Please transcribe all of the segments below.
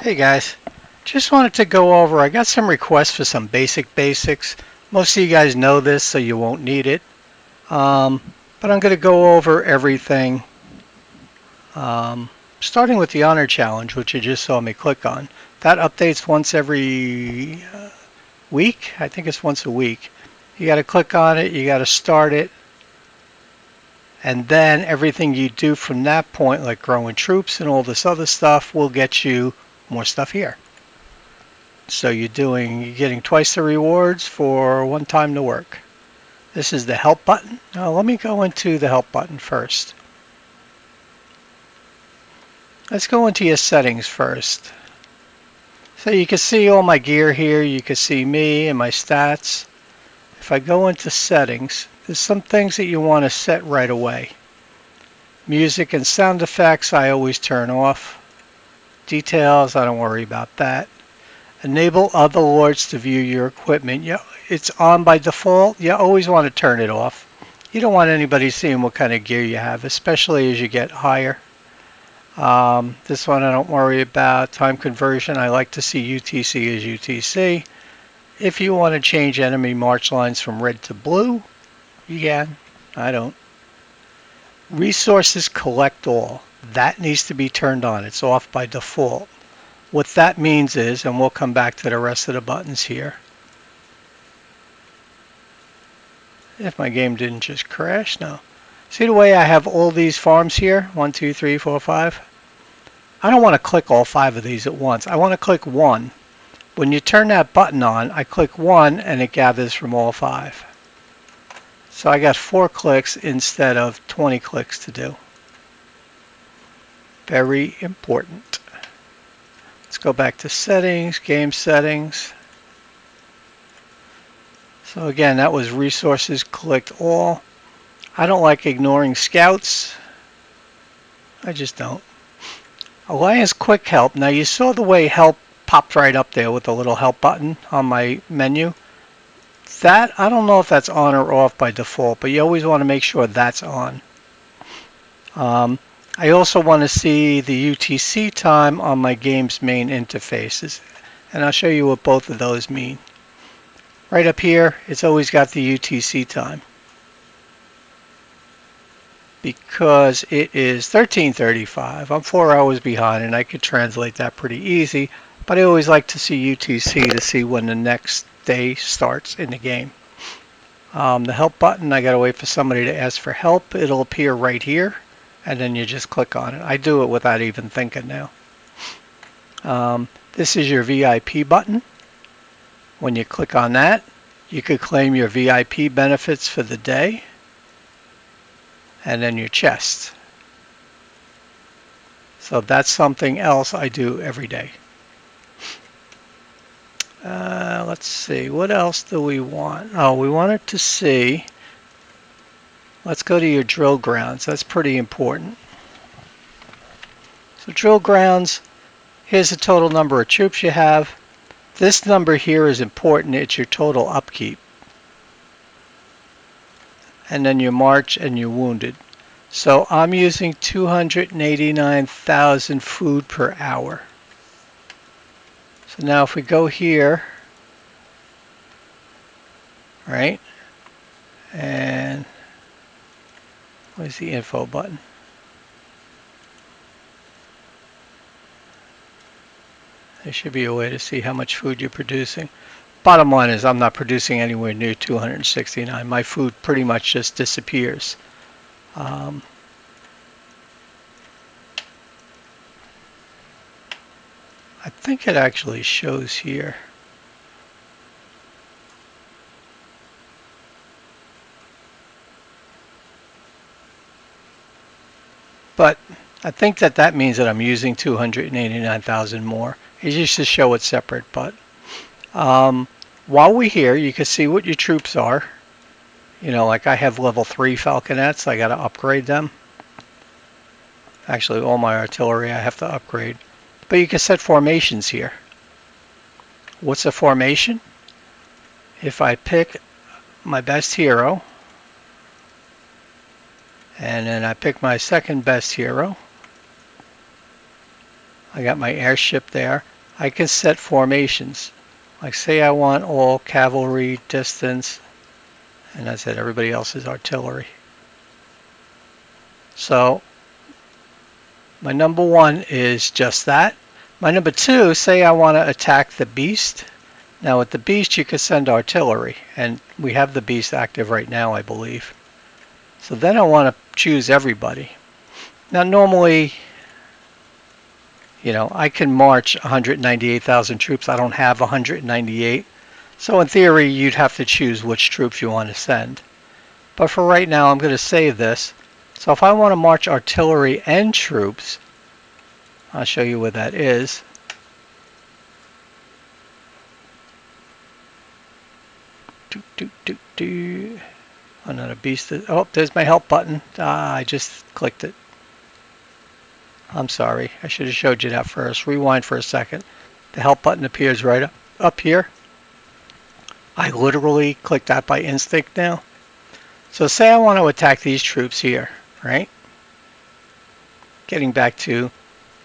Hey guys, just wanted to go over, I got some requests for some basics. Most of you guys know this, so you won't need it. Um, but I'm going to go over everything, starting with the Honor Challenge, which you just saw me click on. That updates once every week. I think it's once a week. You got to click on it, you got to start it, and then everything you do from that point, like growing troops and all this other stuff, will get you more stuff here. So you're getting twice the rewards for one time to work. This is the help button. Now let me go into the help button first. Let's go into your settings first. So you can see all my gear here. You can see me and my stats. If I go into settings, there's some things that you want to set right away. Music and sound effects I always turn off. Details, I don't worry about that. Enable other lords to view your equipment. It's on by default. You always want to turn it off. You don't want anybody seeing what kind of gear you have, especially as you get higher. This one I don't worry about. Time conversion, I like to see UTC as UTC. If you want to change enemy march lines from red to blue, you can. I don't. Resources collect all. That needs to be turned on. It's off by default. What that means is, and we'll come back to the rest of the buttons here. If my game didn't just crash, no. See the way I have all these farms here? 1, 2, 3, 4, 5. I don't want to click all 5 of these at once. I want to click one. When you turn that button on, I click one and it gathers from all 5. So I got 4 clicks instead of 20 clicks to do. Very important. Let's go back to settings, game settings. So again, that was resources collect all. I don't like ignoring scouts. I just don't. Alliance quick help. Now you saw the way help popped right up there with the little help button on my menu. That, I don't know if that's on or off by default, but you always want to make sure that's on. I also want to see the UTC time on my game's main interfaces, and I'll show you what both of those mean. Right up here, it's always got the UTC time because it is 13:35. I'm 4 hours behind, and I could translate that pretty easy, but I always like to see UTC to see when the next day starts in the game. The help button, I gotta wait for somebody to ask for help. It'll appear right here, and then you just click on it. I do it without even thinking now. This is your VIP button. When you click on that, you could claim your VIP benefits for the day, and then your chest. So that's something else I do every day. Let's see, what else do we want? Oh, we wanted to see, let's go to your drill grounds. That's pretty important. So drill grounds, here's the total number of troops you have. This number here is important. It's your total upkeep. And then your march and your wounded. So I'm using 289,000 food per hour. So now if we go here, right, and where's the info button? There should be a way to see how much food you're producing. Bottom line is I'm not producing anywhere near 269. My food pretty much just disappears. I think it actually shows here. But I think that means that I'm using 289,000 more. It used to show it separate, but while we're here, you can see what your troops are. You know, like I have level 3 falconets. I got to upgrade them. Actually, all my artillery I have to upgrade. But you can set formations here. What's a formation? If I pick my best hero, and then I pick my second best hero, I got my airship there. I can set formations. Like say I want all cavalry distance, and I said everybody else is artillery. So my number 1 is just that. My number 2, say I want to attack the beast. Now with the beast you could send artillery, and we have the beast active right now, I believe. So then I want to choose everybody. Now normally, you know, I can march 198,000 troops. I don't have 198. So in theory, you'd have to choose which troops you want to send. But for right now, I'm going to save this. So if I want to march artillery and troops, I'll show you where that is. Another beast. Oh, there's my help button. I just clicked it. I'm sorry. I should have showed you that first. Rewind for a second. The help button appears right up here. I literally clicked that by instinct now. So say I want to attack these troops here, right? Getting back to,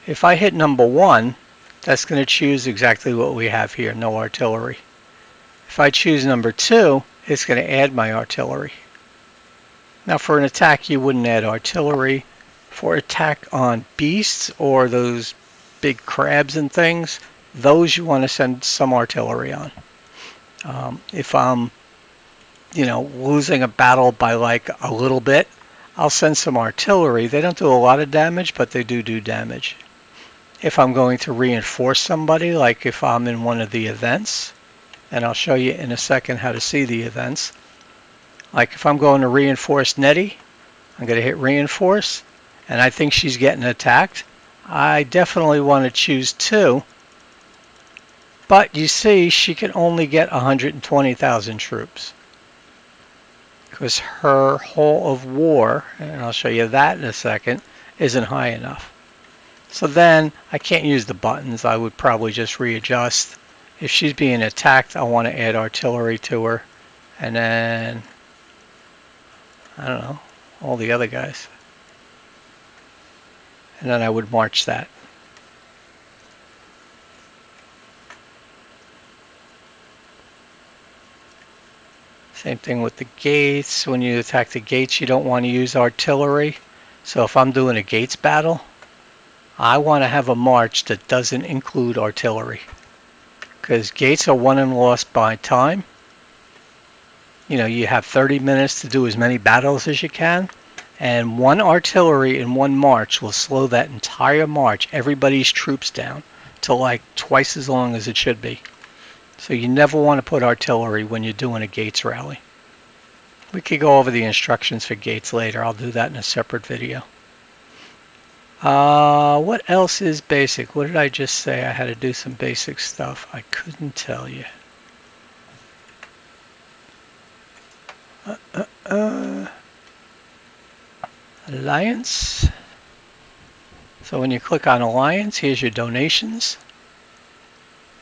if I hit number 1, that's going to choose exactly what we have here, no artillery. If I choose number 2, it's going to add my artillery. Now for an attack, you wouldn't add artillery. For attack on beasts or those big crabs and things, those you want to send some artillery on. If I'm, you know, losing a battle by like a little bit, I'll send some artillery. They don't do a lot of damage, but they do damage. If I'm going to reinforce somebody, like if I'm in one of the events, and I'll show you in a second how to see the events. Like if I'm going to reinforce Nettie, I'm going to hit reinforce, and I think she's getting attacked. I definitely want to choose 2. But you see, she can only get 120,000 troops. Because her Hall of War, and I'll show you that in a second, isn't high enough. So then I can't use the buttons. I would probably just readjust. If she's being attacked, I want to add artillery to her. And then, I don't know, all the other guys. And then I would march that. Same thing with the gates. When you attack the gates, you don't want to use artillery. So if I'm doing a gates battle, I want to have a march that doesn't include artillery. Because gates are won and lost by time. You know, you have 30 minutes to do as many battles as you can. And one artillery in one march will slow that entire march, everybody's troops down, to like twice as long as it should be. So you never want to put artillery when you're doing a gates rally. We could go over the instructions for gates later. I'll do that in a separate video. What else is basic? What did I just say? I had to do some basic stuff. I couldn't tell you. Alliance. So when you click on Alliance, here's your donations.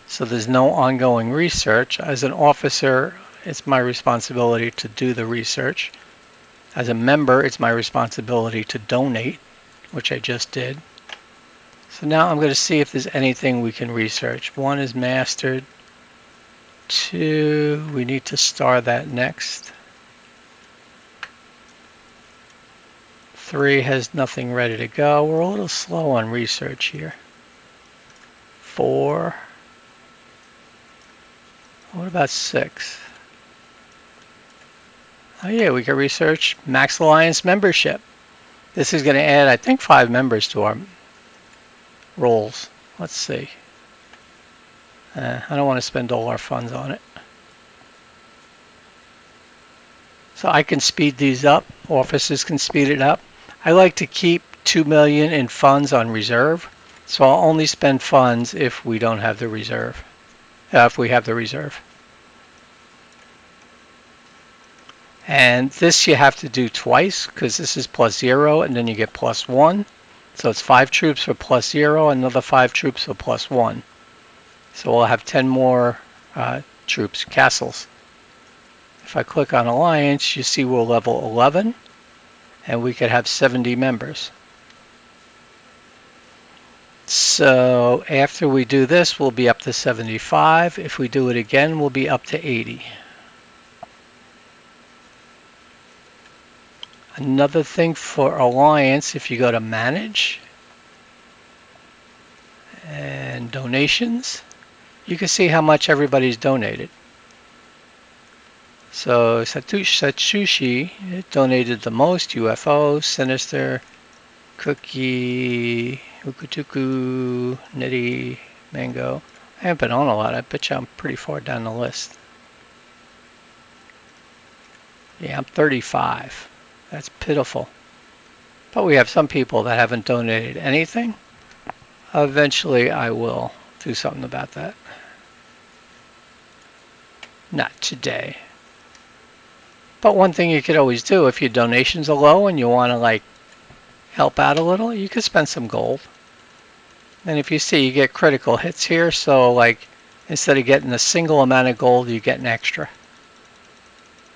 So there's no ongoing research. As an officer, it's my responsibility to do the research. As a member, it's my responsibility to donate, which I just did. So now I'm going to see if there's anything we can research. 1 is mastered. 2, we need to star that next. 3 has nothing ready to go. We're a little slow on research here. 4. What about 6? Oh yeah, we can research Max Alliance membership. This is going to add, I think, 5 members to our rolls. Let's see. I don't want to spend all our funds on it. So I can speed these up. Officers can speed it up. I like to keep 2 million in funds on reserve. So I'll only spend funds if we don't have the reserve. If we have the reserve. And this you have to do twice because this is +0 and then you get +1. So it's 5 troops for +0, another 5 troops for +1. So we'll have 10 more troops, castles. If I click on Alliance, you see we're level 11 and we could have 70 members. So after we do this, we'll be up to 75. If we do it again, we'll be up to 80. Another thing for Alliance, if you go to Manage and Donations, you can see how much everybody's donated. So Satsushi donated the most, UFO, Sinister, Cookie, Ukutuku, Nitty, Mango. I haven't been on a lot. I bet you I'm pretty far down the list. Yeah, I'm 35. That's pitiful. But we have some people that haven't donated anything. Eventually I will do something about that. Not today. But one thing you could always do if your donations are low and you want to like help out a little, you could spend some gold. And if you see, you get critical hits here, so like instead of getting a single amount of gold, you get an extra.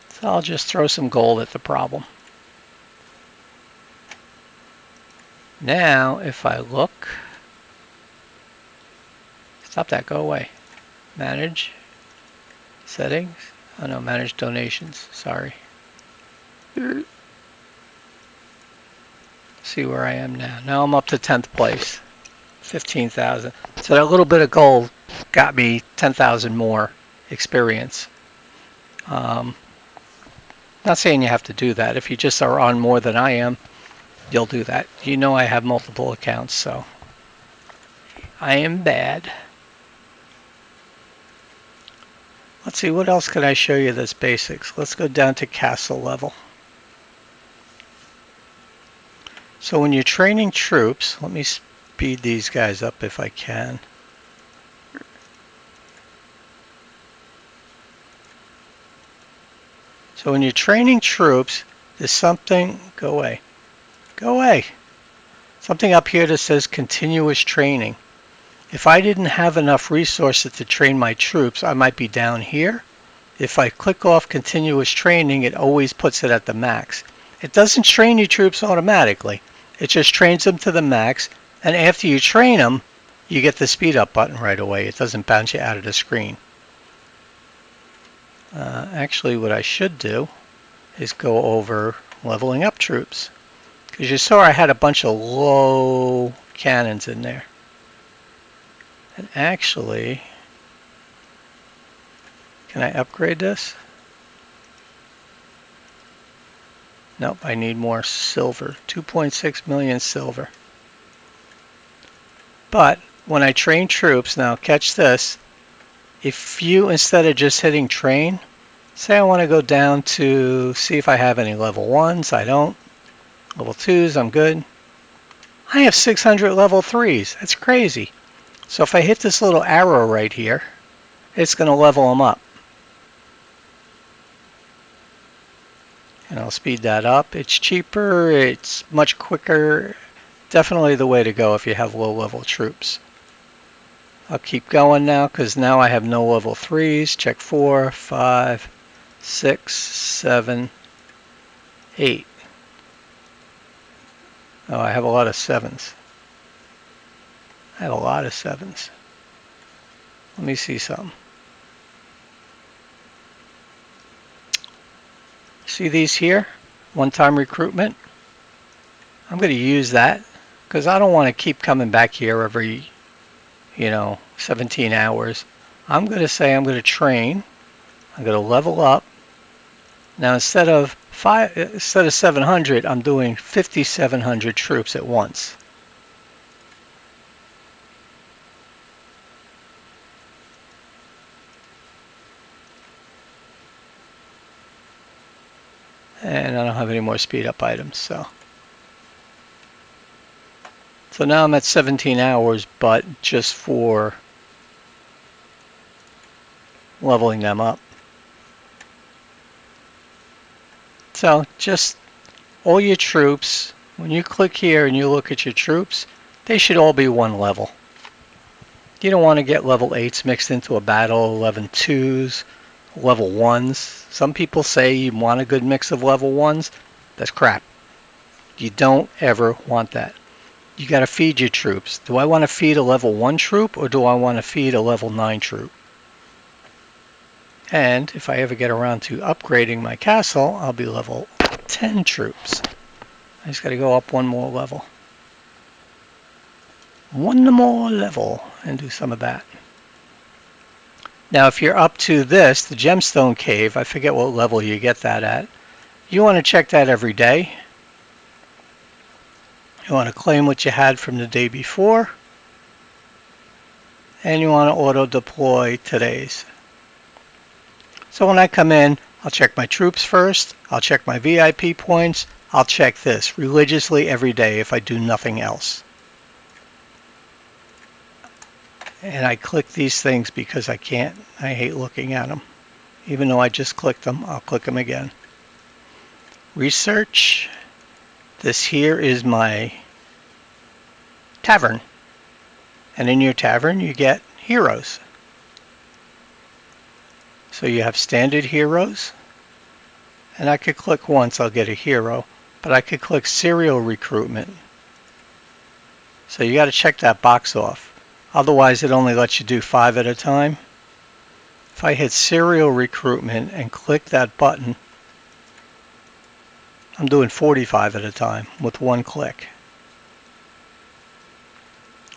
So I'll just throw some gold at the problem. Now, if I look, stop that, go away. Manage, settings, oh no, manage donations, sorry. See where I am now. Now I'm up to 10th place, 15,000. So that little bit of gold got me 10,000 more experience. Not saying you have to do that. If you just are on more than I am, you'll do that. You know I have multiple accounts, so I am bad. Let's see, what else can I show you that's basics? Let's go down to castle level. So when you're training troops, let me speed these guys up if I can. So when you're training troops, there's something, go away, something up here that says continuous training. If I didn't have enough resources to train my troops, I might be down here. If I click off continuous training, it always puts it at the max. It doesn't train your troops automatically. It just trains them to the max, and after you train them, you get the speed up button right away. It doesn't bounce you out of the screen. Actually, what I should do is go over leveling up troops, because you saw I had a bunch of low cannons in there. And actually, can I upgrade this? Nope, I need more silver. 2.6 million silver. But when I train troops, now catch this, if you, instead of just hitting train, say I want to go down to see if I have any level 1s, I don't. Level 2s, I'm good. I have 600 level 3s, that's crazy. So if I hit this little arrow right here, it's going to level them up. And I'll speed that up. It's cheaper, it's much quicker. Definitely the way to go if you have low level troops. I'll keep going now because now I have no level 3s. Check 4, 5, 6, 7, 8. Oh, I have a lot of 7s. I have a lot of 7s. Let me see something. See these here? One-time recruitment. I'm going to use that because I don't want to keep coming back here every, 17 hours. I'm going to say I'm going to train. I'm going to level up. Now instead of 700, I'm doing 5,700 troops at once. And I don't have any more speed up items, so now I'm at 17 hours, but just for leveling them up. So just all your troops, when you click here and you look at your troops, they should all be one level. You don't want to get level 8s mixed into a battle, 11 2s, level 1s. Some people say you want a good mix of level 1s. That's crap. You don't ever want that. You got to feed your troops. Do I want to feed a level 1 troop or do I want to feed a level 9 troop? And if I ever get around to upgrading my castle, I'll be level 10 troops. I just got to go up one more level. One more level and do some of that. Now if you're up to this, the Gemstone Cave, I forget what level you get that at. You want to check that every day. You want to claim what you had from the day before. And you want to auto deploy today's. So when I come in, I'll check my troops first. I'll check my VIP points. I'll check this religiously every day if I do nothing else. And I click these things because I hate looking at them. Even though I just clicked them, I'll click them again. Research. This here is my tavern. And in your tavern you get heroes. So you have standard heroes. And I could click once, I'll get a hero. But I could click serial recruitment. So you got to check that box off. Otherwise it only lets you do 5 at a time. If I hit serial recruitment and click that button, I'm doing 45 at a time with one click.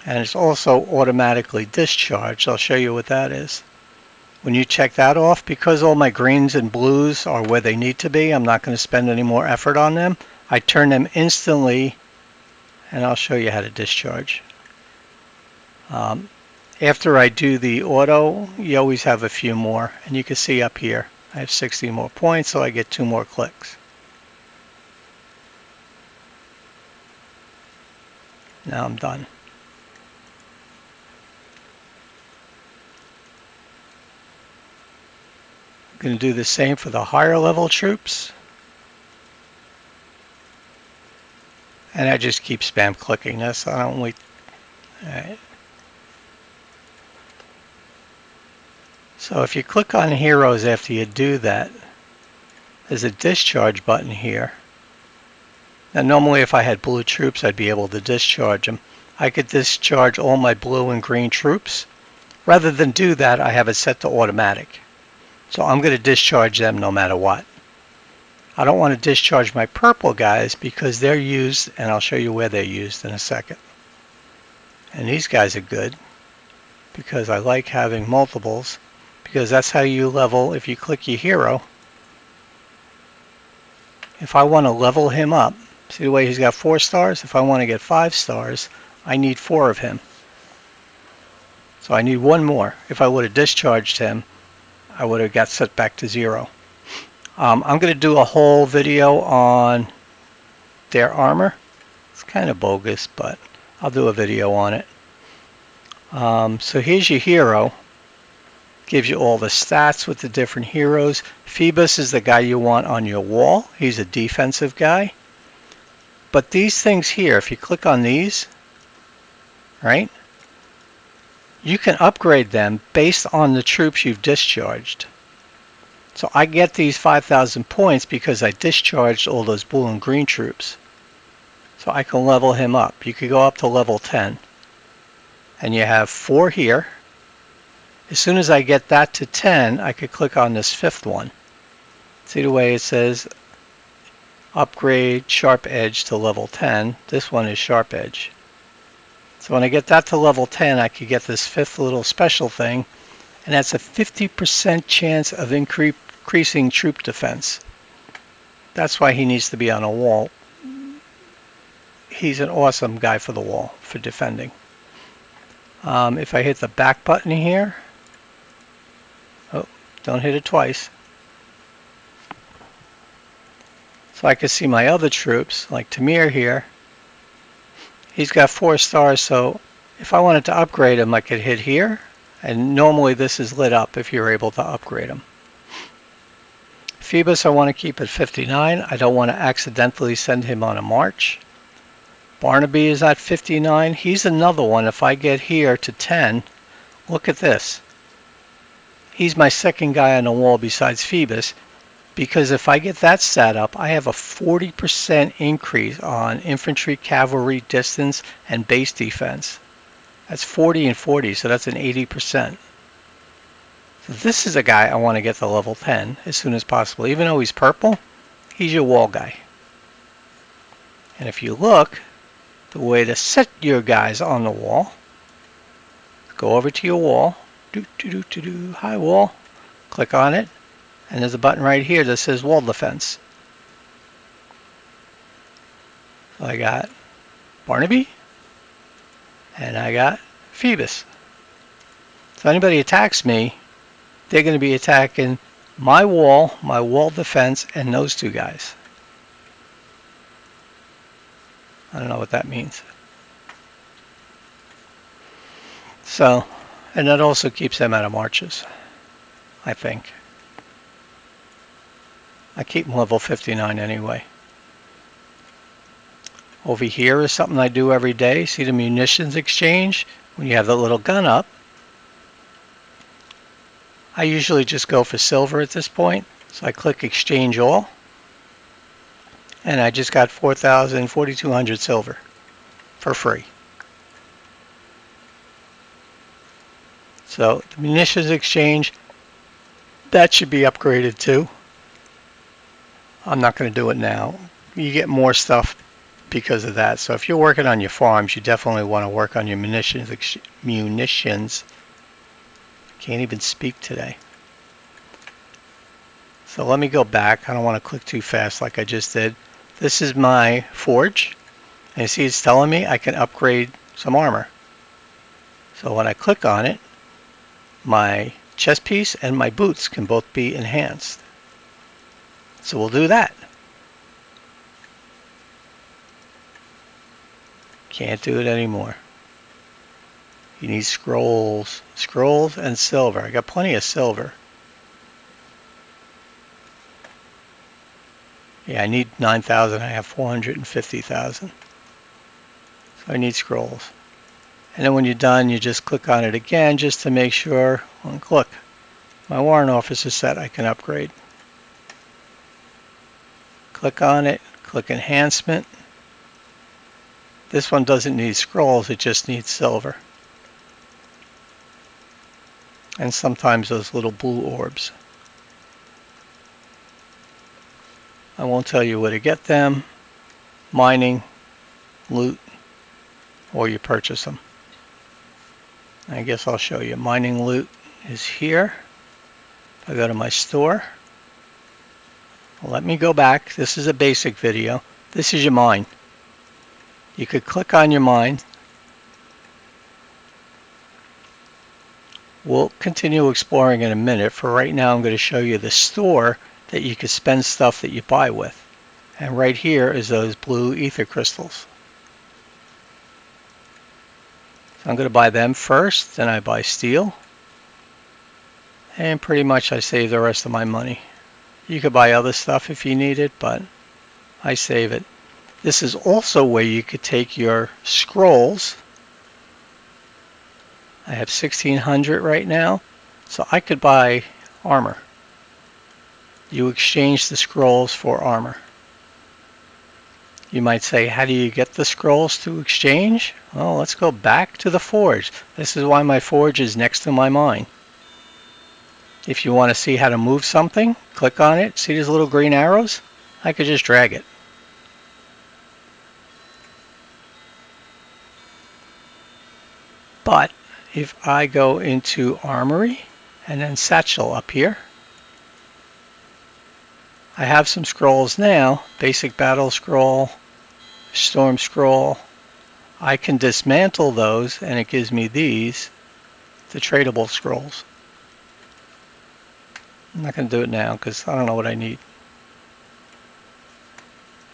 And it's also automatically discharged. I'll show you what that is. When you check that off, because all my greens and blues are where they need to be, I'm not going to spend any more effort on them. I turn them instantly, and I'll show you how to discharge. After I do the auto, you always have a few more, and you can see up here I have 60 more points, so I get 2 more clicks. Now I'm done. I'm going to do the same for the higher level troops. And I just keep spam clicking this. I don't wait. All right. So if you click on heroes after you do that, there's a discharge button here. Now normally if I had blue troops I'd be able to discharge them. I could discharge all my blue and green troops. Rather than do that, I have it set to automatic. So I'm going to discharge them no matter what. I don't want to discharge my purple guys because they're used, and I'll show you where they're used in a second. And these guys are good because I like having multiples, because that's how you level. If you click your hero, if I want to level him up, see the way he's got 4 stars? If I want to get 5 stars, I need 4 of him. So I need 1 more. If I would have discharged him, I would have got set back to 0. I'm going to do a whole video on their armor. It's kind of bogus, but I'll do a video on it. So here's your hero. Gives you all the stats with the different heroes. Phoebus is the guy you want on your wall. He's a defensive guy. But these things here, if you click on these, right, you can upgrade them based on the troops you've discharged. So I get these 5,000 points because I discharged all those blue and green troops. So I can level him up. You could go up to level 10. And you have 4 here. As soon as I get that to 10, I could click on this 5th one. See the way it says upgrade sharp edge to level 10. This one is sharp edge. So when I get that to level 10, I could get this 5th little special thing. And that's a 50% chance of increasing troop defense. That's why he needs to be on a wall. He's an awesome guy for the wall, for defending. If I hit the back button here, oh, don't hit it twice. So I can see my other troops, like Tamir here. He's got 4 stars, so if I wanted to upgrade him, I could hit here. And normally this is lit up if you're able to upgrade him. Phoebus I want to keep at 59. I don't want to accidentally send him on a march. Barnaby is at 59. He's another one. If I get here to 10, look at this. He's my second guy on the wall besides Phoebus. because if I get that set up, I have a 40% increase on infantry, cavalry, distance, and base defense. That's 40 and 40, so that's an 80%. So this is a guy I want to get to level 10 as soon as possible. Even though he's purple, he's your wall guy. And if you look, the way to set your guys on the wall, go over to your wall, hi wall, click on it, and there's a button right here that says wall defense. So I got Barnaby, and I got Phoebus. So anybody attacks me, they're going to be attacking my wall defense, and those two guys. I don't know what that means. So, and that also keeps them out of marches, I think. I keep them level 59 anyway. Over here is something I do every day. See the Munitions Exchange? When you have the little gun up, I usually just go for silver at this point. So I click Exchange All, and I just got 4,200 silver for free. So the Munitions Exchange, that should be upgraded too. I'm not going to do it now. You get more stuff because of that. So if you're working on your farms, you definitely want to work on your munitions. Can't even speak today. So let me go back. I don't want to click too fast like I just did. This is my forge. And you see it's telling me I can upgrade some armor. So when I click on it, my chest piece and my boots can both be enhanced. So we'll do that. Can't do it anymore. You need scrolls. Scrolls and silver. I got plenty of silver. Yeah, I need 9,000. I have 450,000. So I need scrolls. And then when you're done, you just click on it again just to make sure. Look, my warrant office is set. I can upgrade. Click on it. Click enhancement. This one doesn't need scrolls. It just needs silver. And sometimes those little blue orbs. I won't tell you where to get them. Mining, loot, or you purchase them. I guess I'll show you. Mining loot is here. If I go to my store, let me go back. This is a basic video. This is your mine. You could click on your mine. We'll continue exploring in a minute. For right now, I'm going to show you the store that you could spend stuff that you buy with. And right here is those blue ether crystals. So I'm going to buy them first, then I buy steel. And pretty much I save the rest of my money. You could buy other stuff if you need it, but I save it. This is also where you could take your scrolls. I have 1,600 right now, so I could buy armor. You exchange the scrolls for armor. You might say, how do you get the scrolls to exchange? Well, let's go back to the forge. This is why my forge is next to my mine. If you want to see how to move something, click on it. See these little green arrows? I could just drag it. But if I go into Armory and then Satchel up here, I have some scrolls now. Basic Battle Scroll, Storm Scroll. I can dismantle those and it gives me these, the tradable scrolls. I'm not going to do it now because I don't know what I need.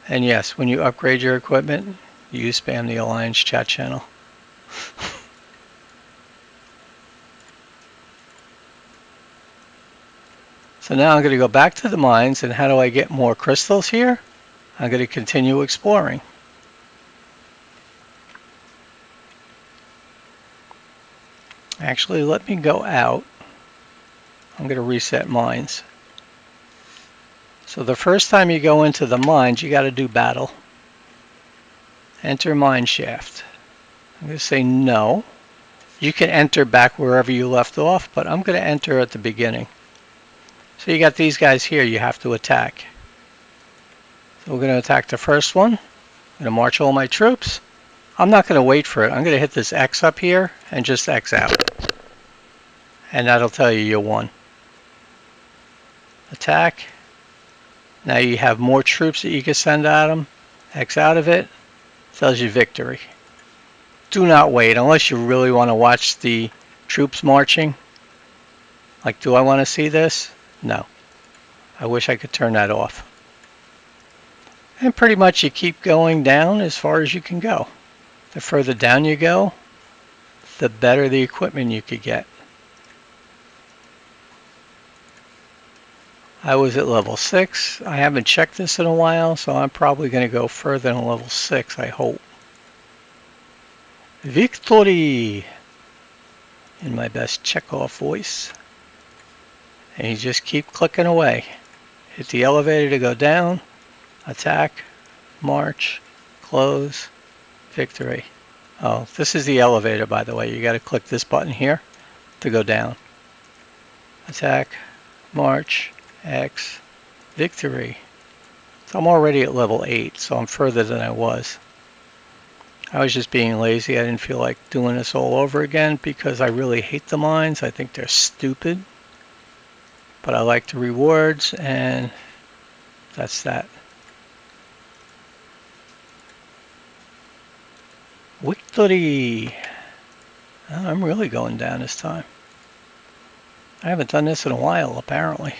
And yes, when you upgrade your equipment, you spam the Alliance chat channel. So now I'm going to go back to the mines, and how do I get more crystals here? I'm going to continue exploring. Actually, let me go out. I'm going to reset mines. So the first time you go into the mines, you got to do battle. Enter mine shaft. I'm going to say no. You can enter back wherever you left off, but I'm going to enter at the beginning. So you got these guys here you have to attack. So we're going to attack the first one. I'm going to march all my troops. I'm not going to wait for it. I'm going to hit this X up here and just X out. And that'll tell you you won. Attack. Now you have more troops that you can send at them. X out of it. Tells you victory. Do not wait unless you really want to watch the troops marching. Like, do I want to see this? No. I wish I could turn that off. And pretty much you keep going down as far as you can go. The further down you go, the better the equipment you could get. I was at level 6. I haven't checked this in a while, so I'm probably going to go further than level 6, I hope. Victory! In my best Chekhov voice. And you just keep clicking away. Hit the elevator to go down. Attack. March. Close. Victory. Oh, this is the elevator, by the way. You got to click this button here to go down. Attack. March. X. Victory. So I'm already at level 8, so I'm further than I was. I was just being lazy. I didn't feel like doing this all over again because I really hate the mines. I think they're stupid. But I like the rewards, and that's that. Victory! Oh, I'm really going down this time. I haven't done this in a while, apparently.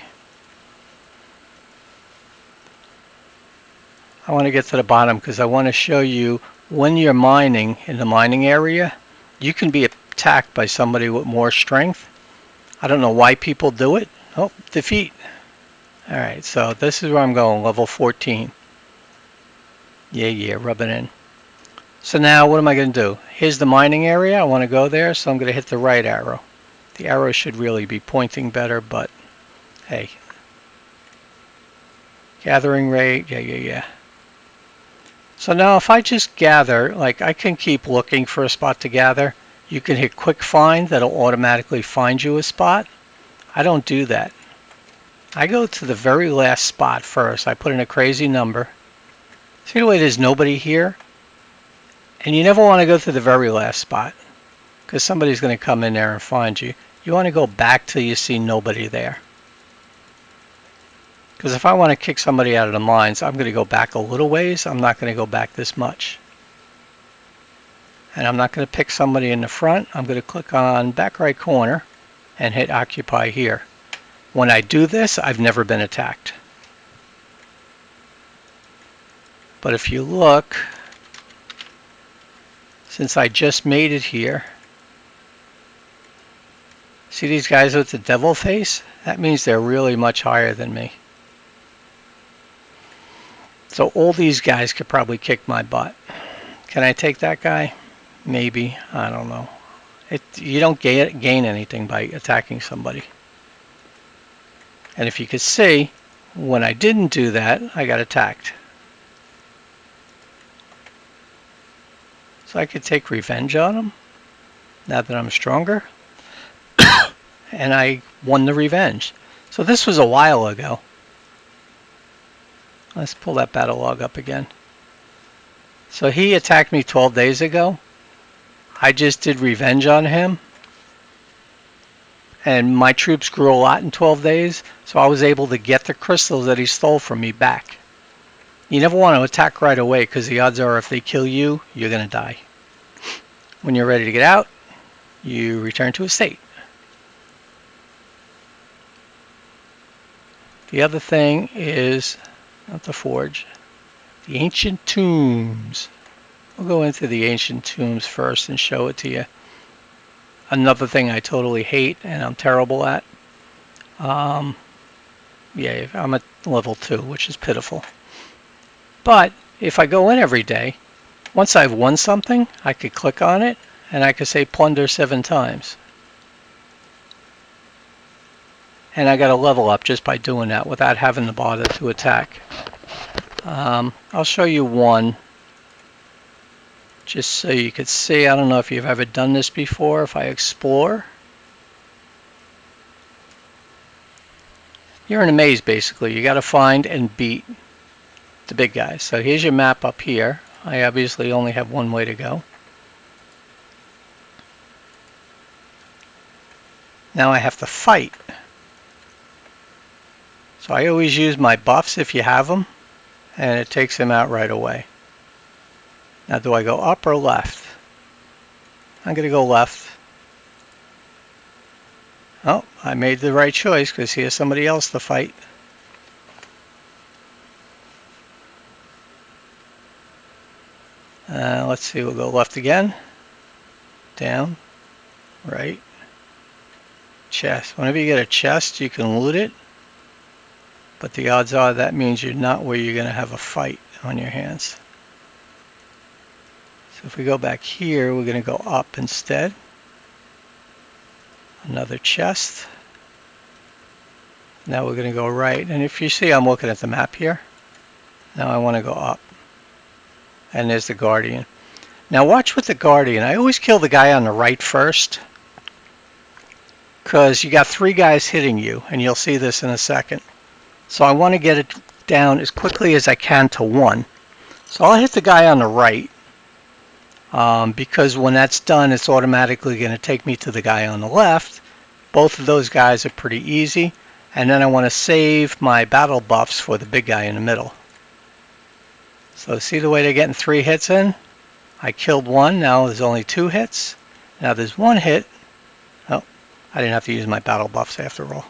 I want to get to the bottom because I want to show you when you're mining in the mining area, you can be attacked by somebody with more strength. I don't know why people do it. Oh, defeat. Alright, so this is where I'm going, level 14. Yeah, rub it in. So now what am I going to do? Here's the mining area. I want to go there, so I'm going to hit the right arrow. The arrow should really be pointing better, but hey. Gathering rate, yeah. So now if I just gather, like I can keep looking for a spot to gather. You can hit quick find, that'll automatically find you a spot. I don't do that. I go to the very last spot first. I put in a crazy number. See the way there's nobody here? And you never want to go to the very last spot because somebody's going to come in there and find you. You want to go back till you see nobody there. Because if I want to kick somebody out of the mines, I'm going to go back a little ways. I'm not going to go back this much. And I'm not going to pick somebody in the front. I'm going to click on back right corner and hit occupy here. When I do this, I've never been attacked. But if you look, since I just made it here, see these guys with the devil face? That means they're really much higher than me. So all these guys could probably kick my butt. Can I take that guy? Maybe. I don't know. You don't gain anything by attacking somebody. And if you could see, when I didn't do that, I got attacked. So I could take revenge on them, now that I'm stronger. And I won the revenge. So this was a while ago. Let's pull that battle log up again. So he attacked me 12 days ago. I just did revenge on him. And my troops grew a lot in 12 days. So I was able to get the crystals that he stole from me back. You never want to attack right away because the odds are if they kill you, you're going to die. When you're ready to get out, you return to a state. The other thing is, not the forge, the ancient tombs. We'll go into the ancient tombs first and show it to you. Another thing I totally hate and I'm terrible at. Yeah, I'm at level 2, which is pitiful. But if I go in every day, once I've won something, I could click on it and I could say plunder 7 times. And I got to level up just by doing that without having to bother to attack. I'll show you one just so you could see. I don't know if you've ever done this before. If I explore, you're in a maze basically. You got to find and beat the big guys. So here's your map up here. I obviously only have one way to go. Now I have to fight. So I always use my buffs if you have them, and it takes them out right away. Now do I go up or left? I'm going to go left. Oh, I made the right choice because here's somebody else to fight. Let's see, we'll go left again. Down, right, chest. Whenever you get a chest, you can loot it. But the odds are that means you're not where you're going to have a fight on your hands. So if we go back here, we're going to go up instead. Another chest. Now we're going to go right. And if you see, I'm looking at the map here. Now I want to go up. And there's the Guardian. Now watch with the Guardian. I always kill the guy on the right first, because you got 3 guys hitting you, and you'll see this in a second. So I want to get it down as quickly as I can to 1. So I'll hit the guy on the right, because when that's done, it's automatically going to take me to the guy on the left. Both of those guys are pretty easy. And then I want to save my battle buffs for the big guy in the middle. So see the way they're getting 3 hits in? I killed 1, now there's only 2 hits. Now there's 1 hit. Oh, I didn't have to use my battle buffs after all.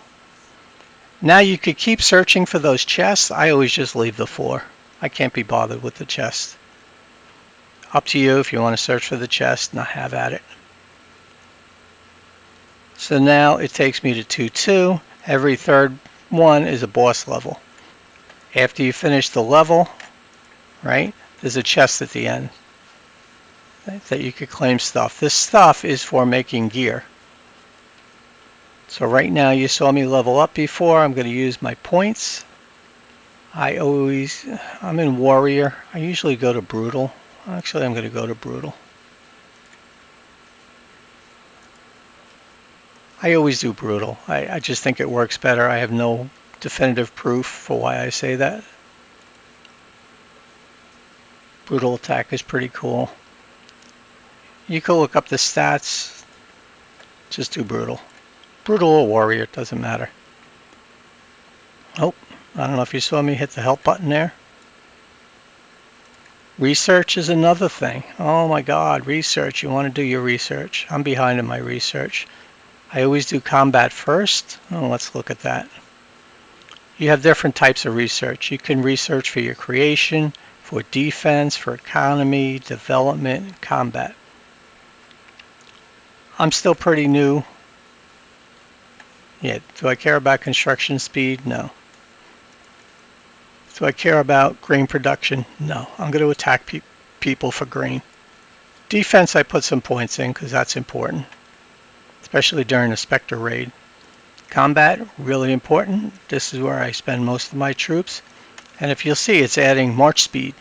Now you could keep searching for those chests. I always just leave the 4. I can't be bothered with the chest. Up to you if you want to search for the chest, and I have at it. So now it takes me to 2-2. Every third one is a boss level. After you finish the level, right, there's a chest at the end that you could claim stuff. This stuff is for making gear. So right now you saw me level up before. I'm going to use my points. I'm in warrior. I usually go to brutal. Actually, I'm going to go to brutal. I always do brutal. I just think it works better. I have no definitive proof for why I say that. Brutal attack is pretty cool. You can look up the stats. Just do brutal. Brutal or warrior, it doesn't matter. Oh, I don't know if you saw me hit the help button there. Research is another thing. Oh my God, research. You want to do your research. I'm behind in my research. I always do combat first. Oh, let's look at that. You have different types of research. You can research for your creation, for defense, for economy, development, combat. I'm still pretty new. Yeah, do I care about construction speed? No. Do I care about grain production? No. I'm going to attack people for grain. Defense, I put some points in because that's important, especially during a Spectre raid. Combat, really important. This is where I spend most of my troops. And if you'll see, it's adding march speed.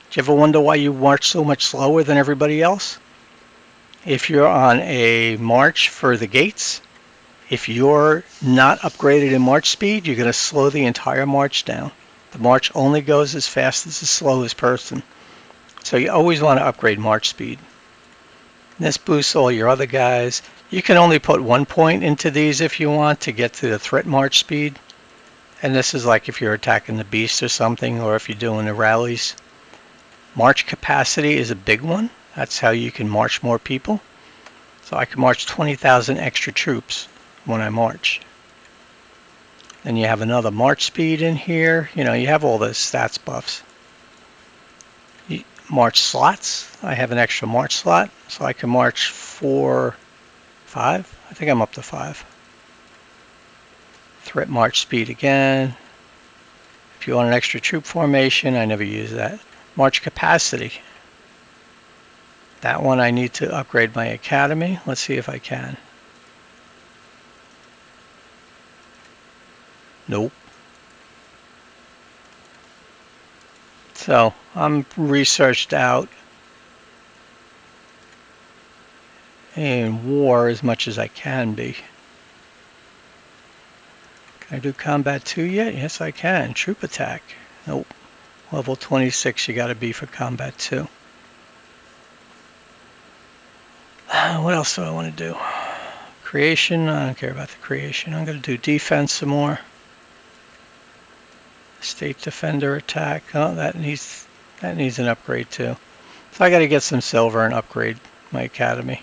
Do you ever wonder why you march so much slower than everybody else? If you're on a march for the gates, if you're not upgraded in march speed, you're going to slow the entire march down. The march only goes as fast as the slowest person. So you always want to upgrade march speed. This boosts all your other guys. You can only put 1 point into these if you want to get to the threat march speed. And this is like if you're attacking the beast or something, or if you're doing the rallies. March capacity is a big one. That's how you can march more people. So I can march 20,000 extra troops when I march. Then you have another march speed in here. You know, you have all the stats buffs. March slots. I have an extra march slot, so I can march 5. I think I'm up to 5. Threat march speed again. If you want an extra troop formation, I never use that. March capacity. That one I need to upgrade my academy. Let's see if I can. Nope. So I'm researched out in war as much as I can be. Can I do combat 2 yet? Yes, I can. Troop attack. Nope. Level 26 you gotta be for combat 2. What else do I want to do? Creation. I don't care about the creation. I'm going to do defense some more. State defender attack. Oh, that needs an upgrade too. So I got to get some silver and upgrade my academy.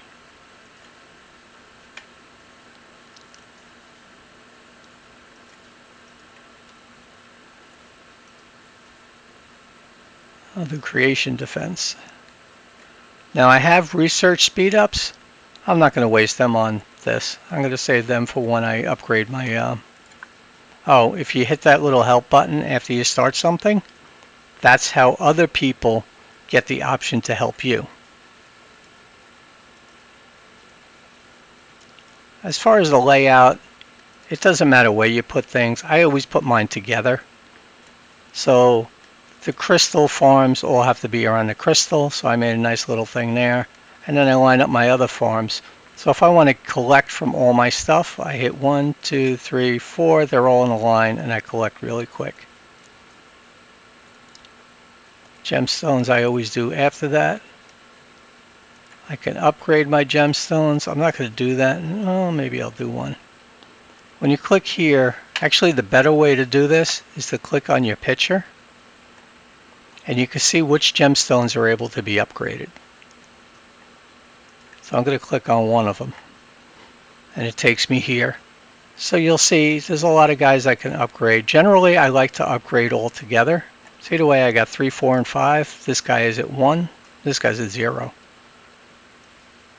I'll do creation defense. Now I have research speed ups. I'm not going to waste them on this. I'm going to save them for when I upgrade my. Oh, if you hit that little help button after you start something, that's how other people get the option to help you. As far as the layout, it doesn't matter where you put things. I always put mine together. So the crystal farms all have to be around the crystal, so I made a nice little thing there. And then I line up my other farms. So if I want to collect from all my stuff, I hit 1, 2, 3, 4. They're all in a line, and I collect really quick. Gemstones I always do after that. I can upgrade my gemstones. I'm not going to do that. Oh, maybe I'll do one. When you click here, actually the better way to do this is to click on your picture. And you can see which gemstones are able to be upgraded. So I'm going to click on one of them. And it takes me here. So you'll see there's a lot of guys I can upgrade. Generally, I like to upgrade all together. See the way I got 3, 4, and 5? This guy is at 1. This guy's at 0.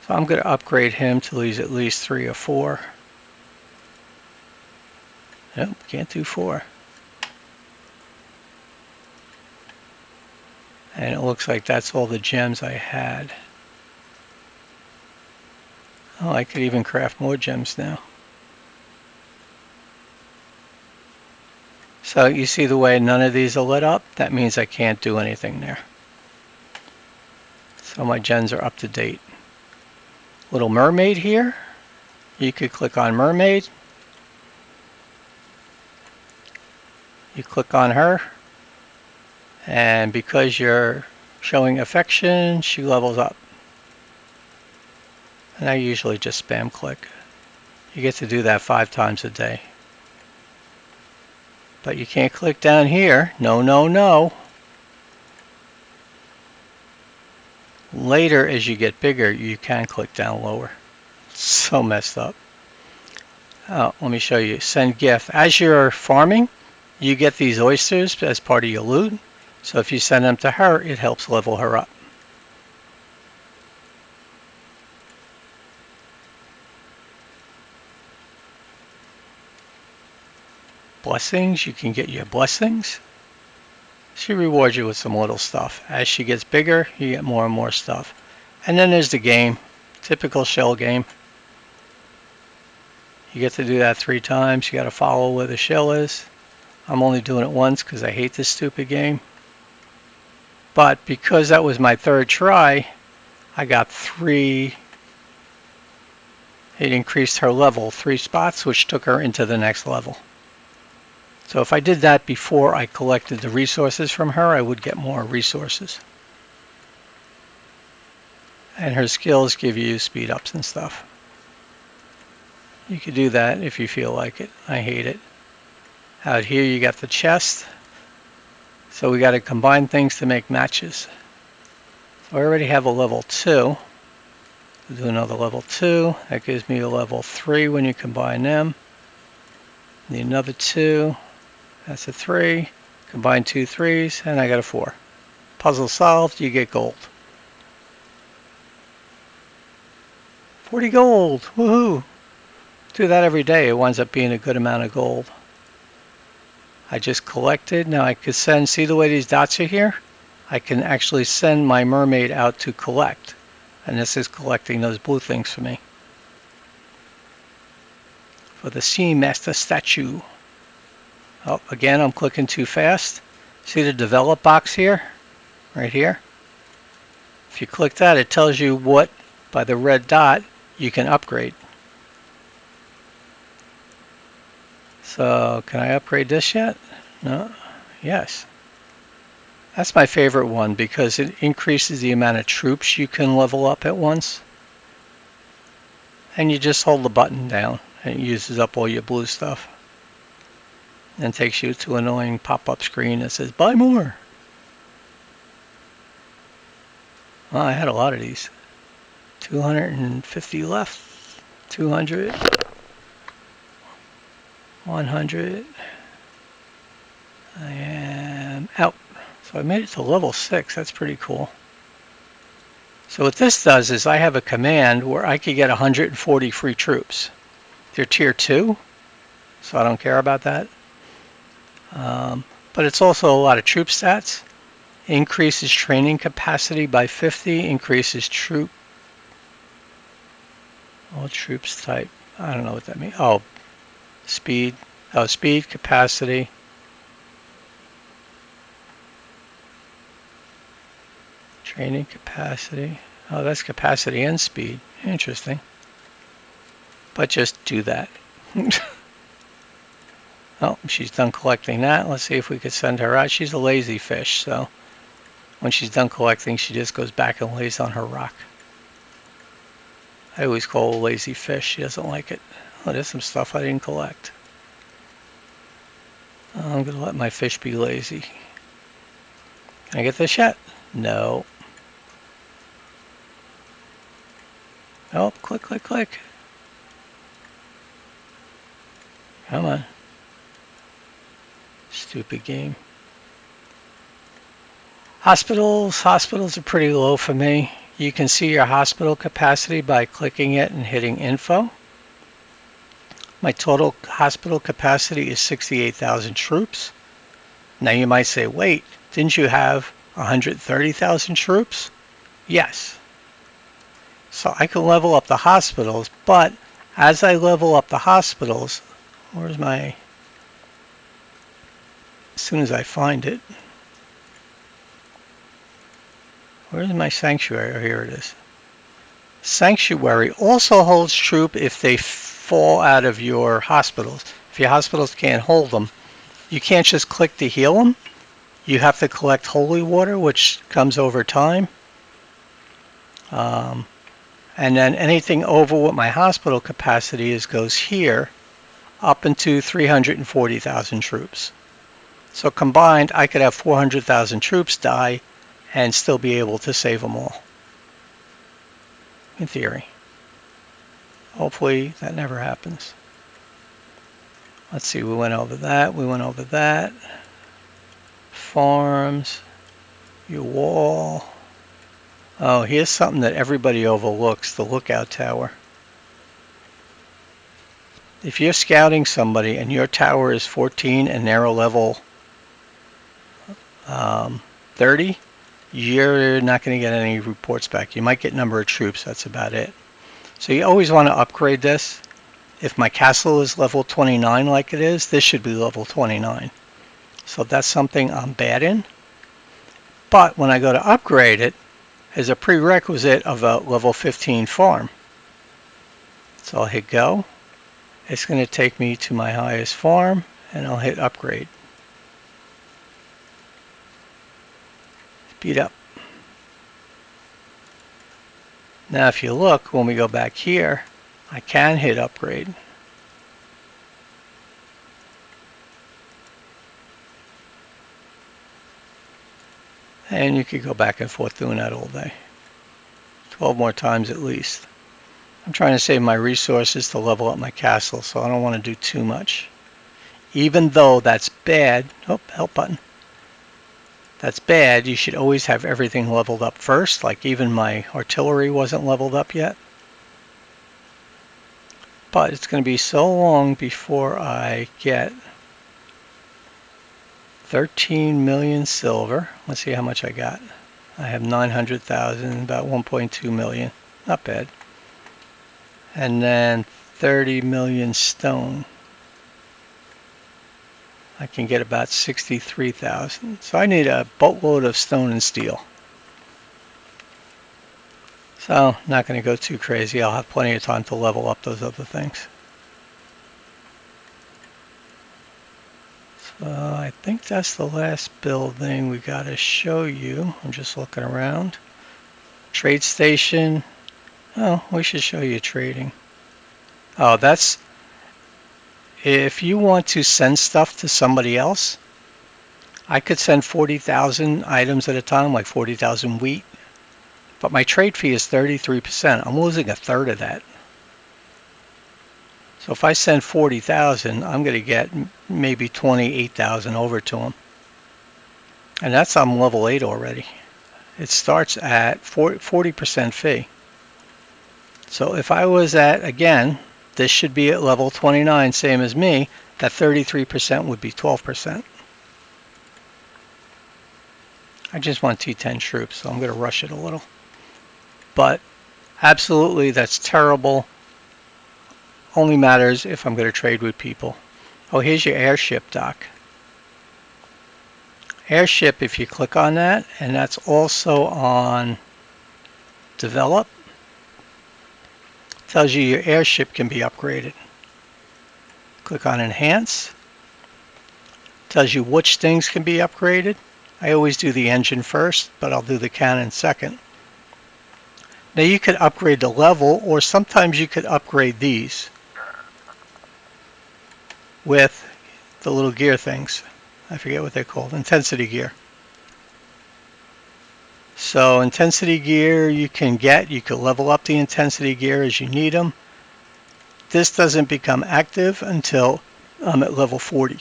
So I'm going to upgrade him till he's at least 3 or 4. Nope, can't do 4. And it looks like that's all the gems I had. Oh, I could even craft more gems now. So you see the way none of these are lit up? That means I can't do anything there. So my gens are up to date. Little mermaid here. You could click on mermaid. You click on her. And because you're showing affection, she levels up. And I usually just spam click. You get to do that 5 times a day. But you can't click down here. No, no, no. Later, as you get bigger, you can click down lower. It's so messed up. Oh, let me show you. Send gift. As you're farming, you get these oysters as part of your loot. So if you send them to her, it helps level her up. Blessings, you can get your blessings. She rewards you with some little stuff. As she gets bigger, you get more and more stuff. And then there's the game. Typical shell game. You get to do that 3 times. You got to follow where the shell is. I'm only doing it once because I hate this stupid game. But because that was my 3rd try, I got 3. It increased her level 3 spots, which took her into the next level. So if I did that before I collected the resources from her, I would get more resources. And her skills give you speed ups and stuff. You could do that if you feel like it. I hate it. Out here you got the chest. So we got to combine things to make matches. So I already have a level 2. We'll do another level 2. That gives me a level 3 when you combine them. Need another 2. That's a 3. Combine 2 3s, and I got a 4. Puzzle solved, you get gold. 40 gold, woohoo! Do that every day, it winds up being a good amount of gold. I just collected, now I could send, see the way these dots are here? I can actually send my mermaid out to collect. And this is collecting those blue things for me. For the Sea Master statue. Oh, again, I'm clicking too fast. See the develop box here? Right here? If you click that, it tells you what, by the red dot, you can upgrade. So, can I upgrade this yet? No? Yes. That's my favorite one because it increases the amount of troops you can level up at once. And you just hold the button down and it uses up all your blue stuff. And takes you to an annoying pop-up screen that says, buy more. Well, I had a lot of these. 250 left. 200. 100. I am out. So I made it to level 6. That's pretty cool. So what this does is I have a command where I could get 140 free troops. They're tier 2, so I don't care about that. But it's also a lot of troop stats. Increases training capacity by 50. Increases troop. All troops type. I don't know what that means. Oh, speed. Oh, speed, capacity. Training capacity. Oh, that's capacity and speed. Interesting. But just do that. Oh, she's done collecting that. Let's see if we could send her out. She's a lazy fish, so when she's done collecting, she just goes back and lays on her rock. I always call her a lazy fish. She doesn't like it. Oh, there's some stuff I didn't collect. I'm going to let my fish be lazy. Can I get this yet? No. Oh, click, click, click. Come on. Stupid game. Hospitals are pretty low for me. You can see your hospital capacity by clicking it and hitting info. My total hospital capacity is 68,000 troops. Now you might say, wait, didn't you have 130,000 troops? Yes. So I can level up the hospitals, but as I level up the hospitals, where's my, as soon as I find it, where's my sanctuary? Oh, here it is. Sanctuary also holds troop if they fall out of your hospitals. If your hospitals can't hold them, you can't just click to heal them. You have to collect holy water, which comes over time. And then anything over what my hospital capacity is goes here up into 340,000 troops. So combined, I could have 400,000 troops die and still be able to save them all. In theory. Hopefully that never happens. Let's see, we went over that, we went over that. Farms, your wall. Oh, here's something that everybody overlooks, the lookout tower. If you're scouting somebody and your tower is 14 and they're a level 30, you're not going to get any reports back. You might get number of troops, that's about it. So you always want to upgrade this. If my castle is level 29 like it is, this should be level 29. So that's something I'm bad in. But when I go to upgrade it, as a prerequisite of a level 15 farm. So I'll hit go. It's going to take me to my highest farm and I'll hit upgrade. Speed up. Now if you look, when we go back here, I can hit upgrade. And you could go back and forth doing that all day. 12 more times at least. I'm trying to save my resources to level up my castle, so I don't want to do too much. Even though that's bad. Oh, help button. That's bad. You should always have everything leveled up first. Like even my artillery wasn't leveled up yet. But it's going to be so long before I get 13 million silver. Let's see how much I got. I have 900,000, about 1.2 million. Not bad. And then 30 million stone. I can get about 63,000. So I need a boatload of stone and steel. So not going to go too crazy. I'll have plenty of time to level up those other things. So I think that's the last building we got to show you. I'm just looking around. Trade station. Oh, we should show you trading. Oh, that's if you want to send stuff to somebody else. I could send 40,000 items at a time, like 40,000 wheat. But my trade fee is 33%. I'm losing a third of that. So if I send 40,000, I'm going to get maybe 28,000 over to them. And that's on level 8 already. It starts at 40% fee. So if I was at, again, this should be at level 29, same as me, that 33% would be 12%. I just want T10 troops, so I'm going to rush it a little. But absolutely, that's terrible. Only matters if I'm going to trade with people. Oh, here's your airship dock. Airship, if you click on that, and that's also on develop, tells you your airship can be upgraded. Click on enhance, tells you which things can be upgraded. I always do the engine first, but I'll do the cannon second. Now you could upgrade the level, or sometimes you could upgrade these with the little gear things. I forget what they're called, intensity gear. So intensity gear you can level up the intensity gear as you need them. This doesn't become active until I'm at level 40.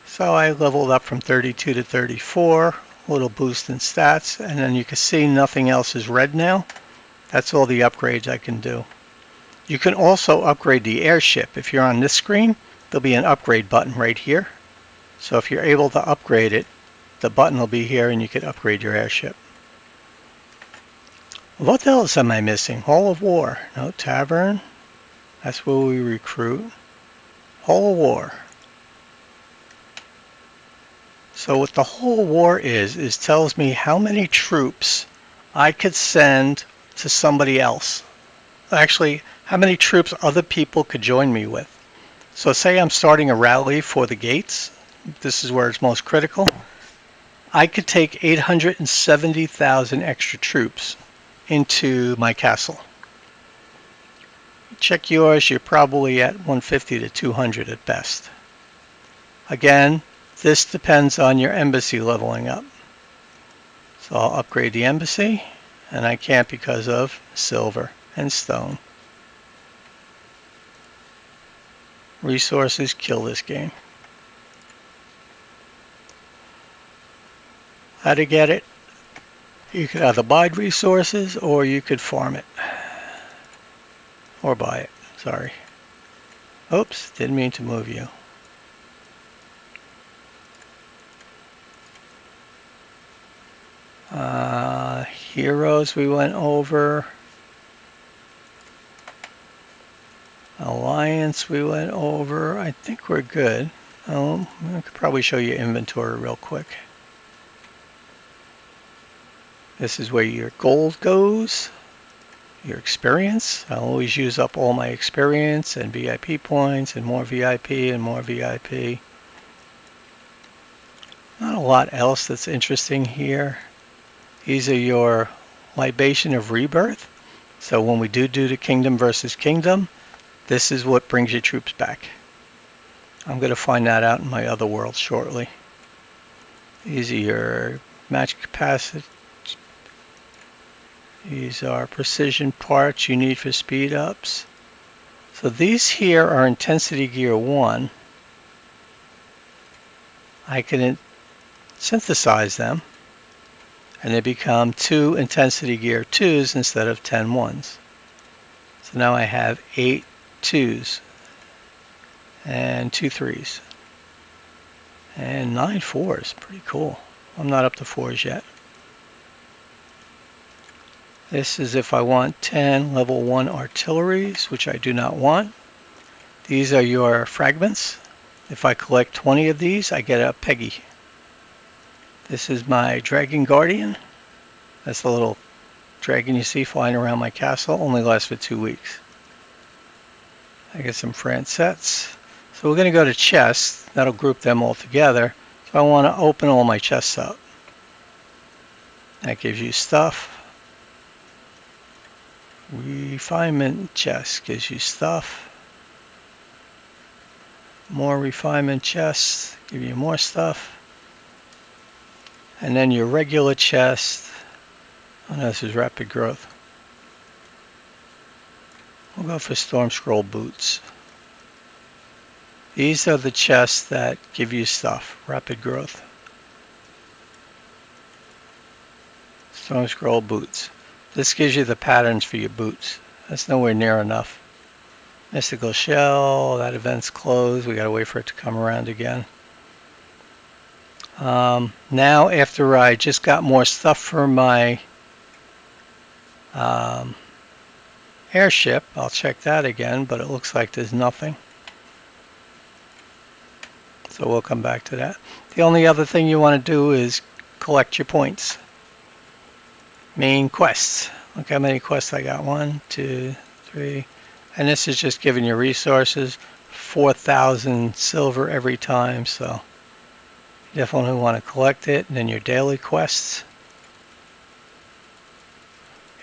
So I leveled up from 32 to 34, a little boost in stats, and then you can see nothing else is red now. That's all the upgrades I can do. You can also upgrade the airship. If you're on this screen, there'll be an upgrade button right here. So if you're able to upgrade it, the button will be here and you can upgrade your airship. What else am I missing? Hall of War. No, Tavern. That's where we recruit. Hall of War. So what the Hall of War is tells me how many troops I could send to somebody else. Actually, how many troops other people could join me with. So say I'm starting a rally for the gates. This is where it's most critical. I could take 870,000 extra troops into my castle. Check yours, you're probably at 150 to 200 at best. Again, this depends on your embassy leveling up. So I'll upgrade the embassy, and I can't because of silver and stone. Resources kill this game. How to get it? You could either buy resources or you could farm it. Or buy it, sorry. Oops, didn't mean to move you. Heroes we went over. Alliance we went over. I think we're good. I could probably show you inventory real quick. This is where your gold goes. Your experience. I always use up all my experience and VIP points and more VIP and more VIP. Not a lot else that's interesting here. These are your libation of rebirth. So when we do the kingdom versus kingdom, this is what brings your troops back. I'm going to find that out in my other world shortly. These are your match capacity. These are precision parts you need for speed ups. So these here are intensity gear 1. I can synthesize them and they become 2 intensity gear 2s instead of 10 1s. So now I have 8 2s and 2 3s and 9 4s. Pretty cool. I'm not up to 4s yet. This is if I want 10 level 1 artilleries, which I do not want. These are your fragments. If I collect 20 of these, I get a Peggy. This is my Dragon Guardian. That's the little dragon you see flying around my castle. Only lasts for 2 weeks. I get some Francettes. So we're going to go to chests. That'll group them all together. So I want to open all my chests up. That gives you stuff. Refinement chest gives you stuff. More refinement chests give you more stuff. And then your regular chest. Oh no, this is rapid growth. We'll go for Storm Scroll boots. These are the chests that give you stuff. Rapid growth. Storm Scroll boots. This gives you the patterns for your boots. That's nowhere near enough. Mystical Shell, that event's closed. We gotta wait for it to come around again. Now after I just got more stuff for my airship, I'll check that again, but it looks like there's nothing. So we'll come back to that. The only other thing you want to do is collect your points. Main quests. Look how many quests I got. 1, 2, 3. And this is just giving you resources. 4,000 silver every time, so you definitely want to collect it. And then your daily quests.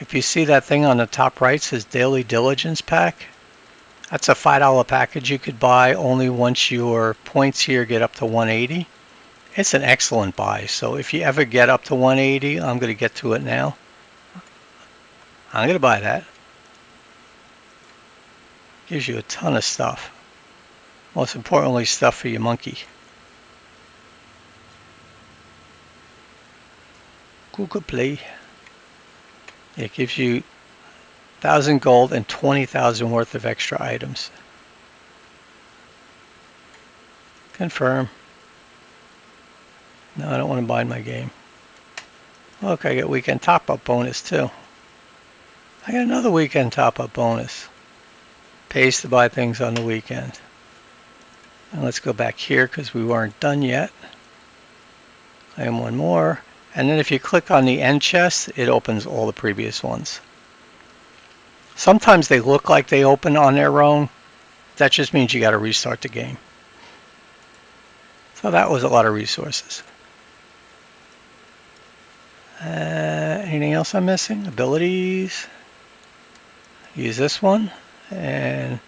If you see that thing on the top right says Daily Diligence Pack, that's a $5 package you could buy only once your points here get up to 180. It's an excellent buy, so if you ever get up to 180, I'm going to get to it now. I'm going to buy that. Gives you a ton of stuff. Most importantly, stuff for your monkey. Google Play. It gives you 1,000 gold and 20,000 worth of extra items. Confirm. No, I don't want to bind my game. Look, I get weekend top-up bonus too. I got another weekend top-up bonus. Pays to buy things on the weekend. And let's go back here because we weren't done yet. I am one more. And then if you click on the end chest, it opens all the previous ones. Sometimes they look like they open on their own. That just means you got to restart the game. So that was a lot of resources. Anything else I'm missing? Abilities. Use this one. And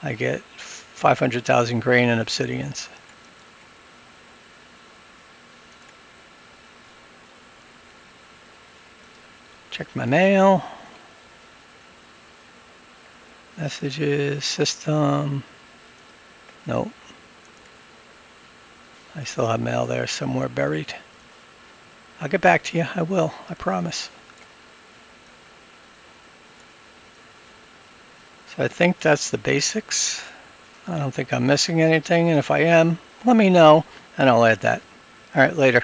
I get 500,000 grain and obsidians. Check my mail. Messages, system. Nope. I still have mail there somewhere buried. I'll get back to you. I will. I promise. So I think that's the basics. I don't think I'm missing anything. And if I am, let me know and I'll add that. All right, later.